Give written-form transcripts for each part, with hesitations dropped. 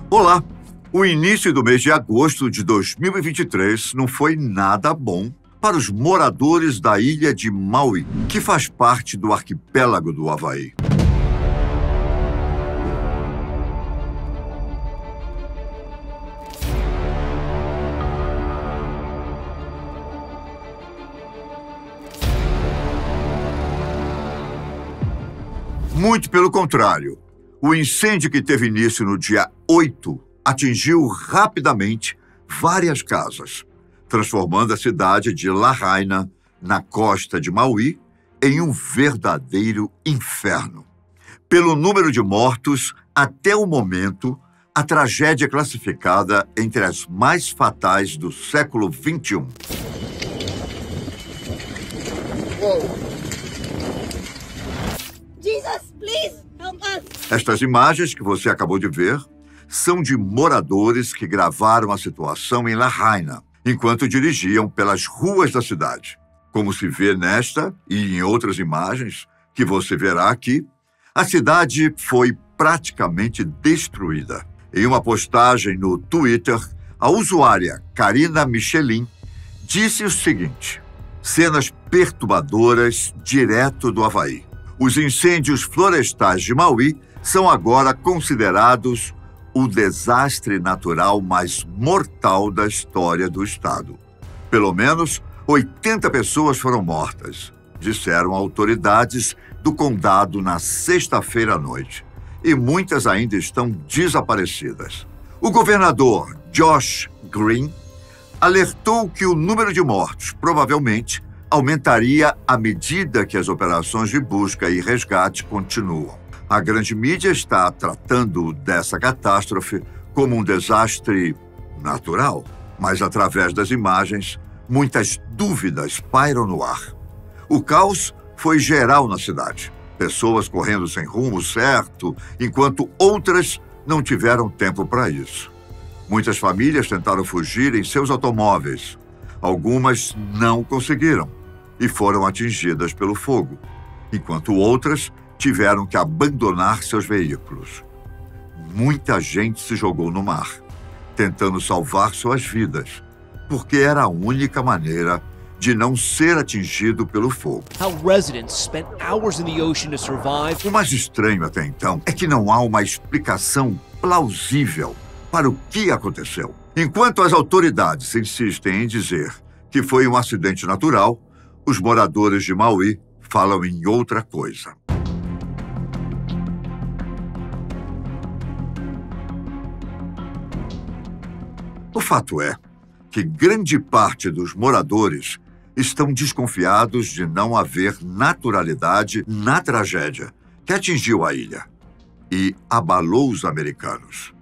Olá! O início do mês de agosto de 2023 não foi nada bom para os moradores da ilha de Maui, que faz parte do arquipélago do Havaí. Muito pelo contrário. O incêndio que teve início no dia 8 atingiu rapidamente várias casas, transformando a cidade de Lahaina, na costa de Maui, em um verdadeiro inferno. Pelo número de mortos, até o momento, a tragédia é classificada entre as mais fatais do século XXI. Jesus, please help us. Estas imagens que você acabou de ver são de moradores que gravaram a situação em Lahaina, enquanto dirigiam pelas ruas da cidade. Como se vê nesta e em outras imagens que você verá aqui, a cidade foi praticamente destruída. Em uma postagem no Twitter, a usuária Karina Michelin disse o seguinte: cenas perturbadoras direto do Havaí. Os incêndios florestais de Maui são agora considerados o desastre natural mais mortal da história do estado. Pelo menos 80 pessoas foram mortas, disseram autoridades do condado na sexta-feira à noite, e muitas ainda estão desaparecidas. O governador Josh Green alertou que o número de mortos provavelmente aumentaria à medida que as operações de busca e resgate continuam. A grande mídia está tratando dessa catástrofe como um desastre natural, mas através das imagens, muitas dúvidas pairam no ar. O caos foi geral na cidade. Pessoas correndo sem rumo certo, enquanto outras não tiveram tempo para isso. Muitas famílias tentaram fugir em seus automóveis. Algumas não conseguiram e foram atingidas pelo fogo, enquanto outras tiveram que abandonar seus veículos. Muita gente se jogou no mar, tentando salvar suas vidas, porque era a única maneira de não ser atingido pelo fogo. O mais estranho até então é que não há uma explicação plausível para o que aconteceu. Enquanto as autoridades insistem em dizer que foi um acidente natural, os moradores de Maui falam em outra coisa. O fato é que grande parte dos moradores estão desconfiados de não haver naturalidade na tragédia que atingiu a ilha e abalou os americanos.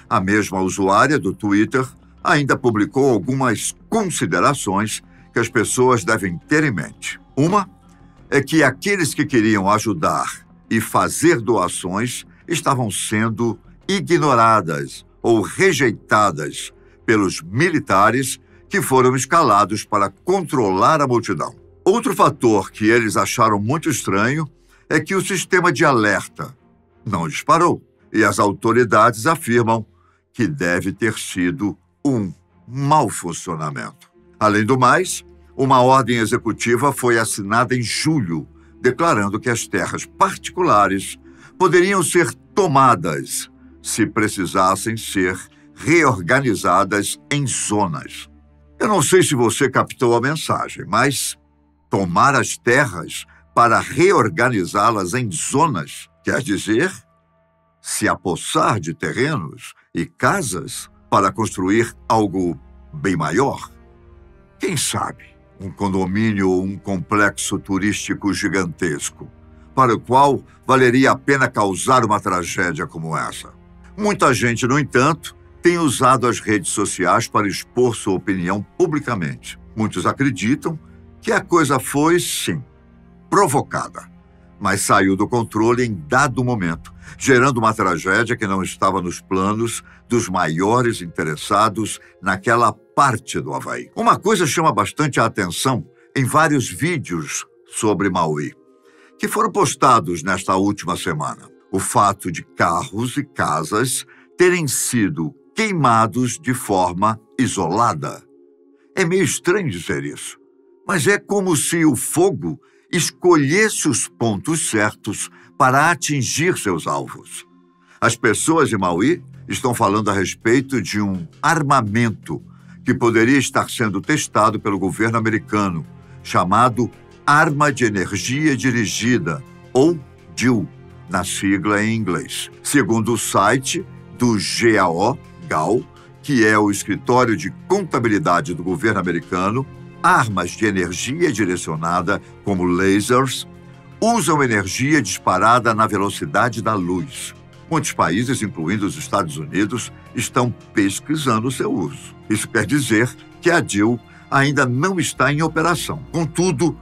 A mesma usuária do Twitter ainda publicou algumas considerações que as pessoas devem ter em mente. Uma é que aqueles que queriam ajudar e fazer doações estavam sendo ignoradas ou rejeitadas pelos militares que foram escalados para controlar a multidão. Outro fator que eles acharam muito estranho é que o sistema de alerta não disparou, e as autoridades afirmam que deve ter sido um mau funcionamento. Além do mais, uma ordem executiva foi assinada em julho, declarando que as terras particulares poderiam ser tomadas se precisassem ser reorganizadas em zonas. Eu não sei se você captou a mensagem, mas tomar as terras para reorganizá-las em zonas quer dizer se apossar de terrenos e casas para construir algo bem maior. Quem sabe um condomínio ou um complexo turístico gigantesco, para o qual valeria a pena causar uma tragédia como essa. Muita gente, no entanto, tem usado as redes sociais para expor sua opinião publicamente. Muitos acreditam que a coisa foi, sim, provocada, mas saiu do controle em dado momento, gerando uma tragédia que não estava nos planos dos maiores interessados naquela parte do Havaí. Uma coisa chama bastante a atenção em vários vídeos sobre Maui, que foram postados nesta última semana: o fato de carros e casas terem sido queimados de forma isolada. É meio estranho dizer isso, mas é como se o fogo escolhesse os pontos certos para atingir seus alvos. As pessoas de Maui estão falando a respeito de um armamento que poderia estar sendo testado pelo governo americano, chamado Arma de Energia Dirigida, ou DIL, na sigla em inglês. Segundo o site do GAO, que é o escritório de contabilidade do governo americano, armas de energia direcionada, como lasers, usam energia disparada na velocidade da luz. Muitos países, incluindo os Estados Unidos, estão pesquisando seu uso. Isso quer dizer que a DIL ainda não está em operação. Contudo,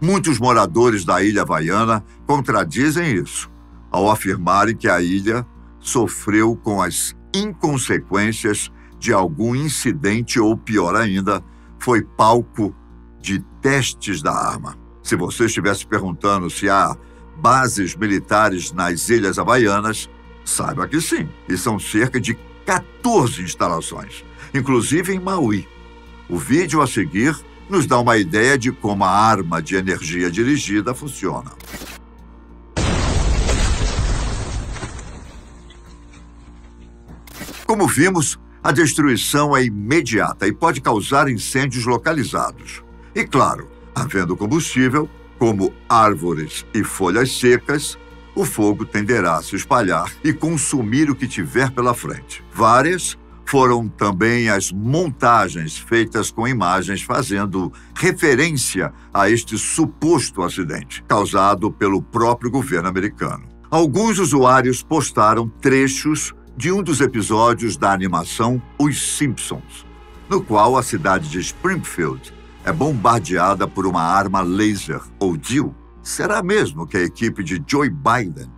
muitos moradores da ilha havaiana contradizem isso, ao afirmarem que a ilha sofreu com as inconsequências de algum incidente ou, pior ainda, foi palco de testes da arma. Se você estivesse perguntando se há bases militares nas Ilhas Havaianas, saiba que sim, e são cerca de 14 instalações, inclusive em Maui. O vídeo a seguir nos dá uma ideia de como a arma de energia dirigida funciona. Como vimos, a destruição é imediata e pode causar incêndios localizados. E claro, havendo combustível, como árvores e folhas secas, o fogo tenderá a se espalhar e consumir o que tiver pela frente. Várias foram também as montagens feitas com imagens fazendo referência a este suposto acidente, causado pelo próprio governo americano. Alguns usuários postaram trechos de um dos episódios da animação Os Simpsons, no qual a cidade de Springfield é bombardeada por uma arma laser, ou DIL. Será mesmo que a equipe de Joe Biden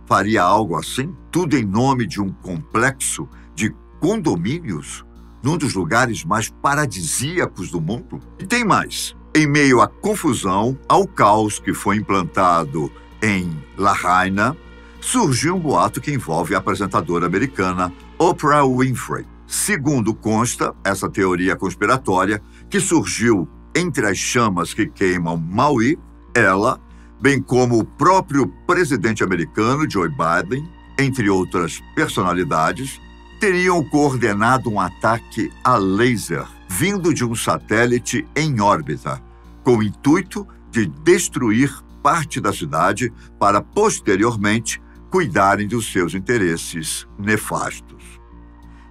faria algo assim? Tudo em nome de um complexo de condomínios num dos lugares mais paradisíacos do mundo? E tem mais. Em meio à confusão, ao caos que foi implantado em Lahaina, surgiu um boato que envolve a apresentadora americana Oprah Winfrey. Segundo consta, essa teoria conspiratória, que surgiu entre as chamas que queimam Maui, ela, bem como o próprio presidente americano, Joe Biden, entre outras personalidades, teriam coordenado um ataque a laser vindo de um satélite em órbita, com o intuito de destruir parte da cidade para, posteriormente, cuidarem dos seus interesses nefastos.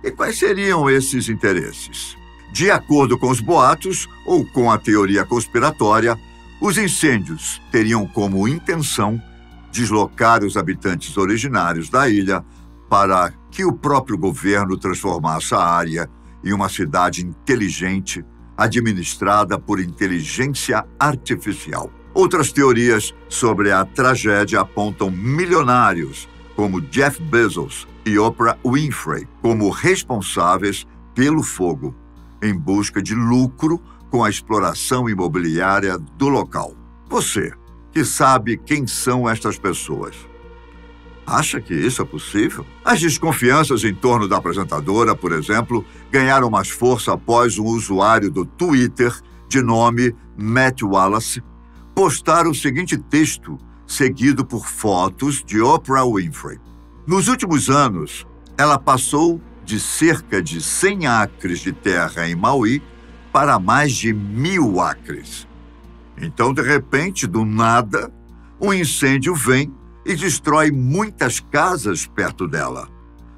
E quais seriam esses interesses? De acordo com os boatos, ou com a teoria conspiratória, os incêndios teriam como intenção deslocar os habitantes originários da ilha para que o próprio governo transformasse a área em uma cidade inteligente, administrada por inteligência artificial. Outras teorias sobre a tragédia apontam milionários como Jeff Bezos e Oprah Winfrey como responsáveis pelo fogo, em busca de lucro com a exploração imobiliária do local. Você, que sabe quem são estas pessoas, acha que isso é possível? As desconfianças em torno da apresentadora, por exemplo, ganharam mais força após um usuário do Twitter, de nome Matt Wallace, postar o seguinte texto, seguido por fotos de Oprah Winfrey. Nos últimos anos, ela passou de cerca de 100 acres de terra em Maui para mais de 1.000 acres. Então, de repente, do nada, um incêndio vem e destrói muitas casas perto dela,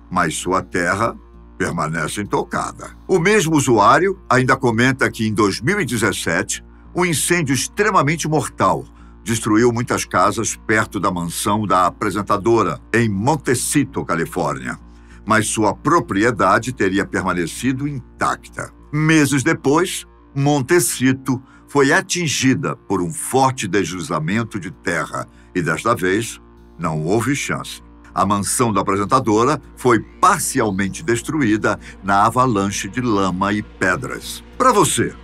mas sua terra permanece intocada. O mesmo usuário ainda comenta que em 2017, um incêndio extremamente mortal destruiu muitas casas perto da mansão da apresentadora, em Montecito, Califórnia, mas sua propriedade teria permanecido intacta. Meses depois, Montecito foi atingida por um forte deslizamento de terra e, desta vez, não houve chance. A mansão da apresentadora foi parcialmente destruída na avalanche de lama e pedras. Para você,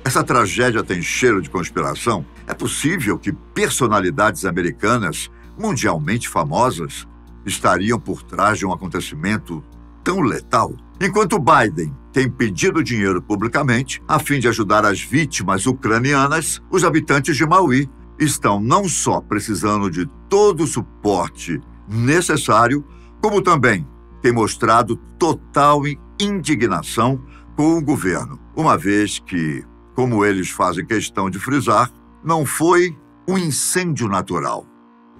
essa tragédia tem cheiro de conspiração? É possível que personalidades americanas mundialmente famosas estariam por trás de um acontecimento tão letal? Enquanto Biden tem pedido dinheiro publicamente a fim de ajudar as vítimas ucranianas, os habitantes de Maui estão não só precisando de todo o suporte necessário, como também tem mostrado total indignação com o governo, uma vez que, como eles fazem questão de frisar, não foi um incêndio natural.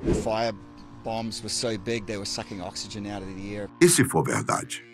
Fire bombs were so big they were sucking oxygen out of the air. E se for verdade?